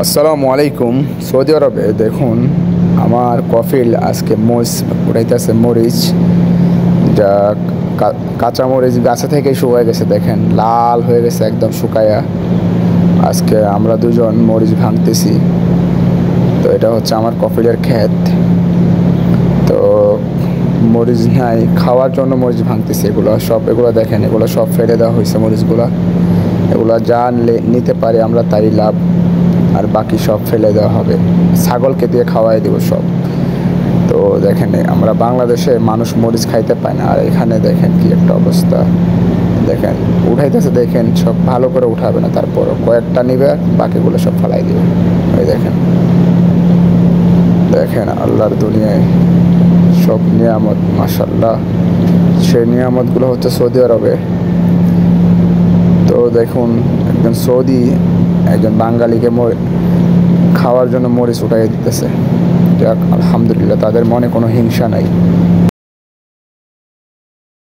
আসসালামু আলাইকুম। সৌদি আরবে দেখুন, আমার কফিল আজকে মরিচ উঠাইতেছে। মরিচ যা কাঁচা মরিচ গাছে থেকে শুকায় গেছে, দেখেন লাল হয়ে গেছে একদম শুকায়া। আজকে আমরা দুজন মরিচ ভাঙতেছি। তো এটা হচ্ছে আমার কফিলের ক্ষেত। তো মরিচ নাই, খাওয়ার জন্য মরিচ ভাঙতেছি। এগুলো দেখেন, এগুলো সব ফেলে দেওয়া হয়েছে মরিচগুলা। এগুলো যা নিতে পারি আমরা তাই লাভ, আর বাকি সব ফেলে দেওয়া হবে। ছাগলকে দিয়ে খাওয়াই দেবো সব। তো দেখেন, আমরা বাংলাদেশে মানুষ মরিচ খাইতে পায় না, আর এখানে দেখেন কি একটা অবস্থা। দেখেন উঠাইতেছে, দেখেন সব ভালো করে উঠাবে না, তারপর কয়েকটা নিবে, বাকিগুলো সব ফেলাই দিবে। ওই দেখেন, দেখেন আল্লাহর দুনিয়ায় সব নিয়ামত, মাশাল্লাহ। সেই নিয়ামতগুলো হচ্ছে সৌদি আরবে। তো দেখুন, একজন সৌদি একজন বাঙালিকে খাওয়ার জন্য মরিচ উঠাই দিতেছে। যাক, আলহামদুলিল্লাহ, তাদের মনে কোনো হিংসা নাই।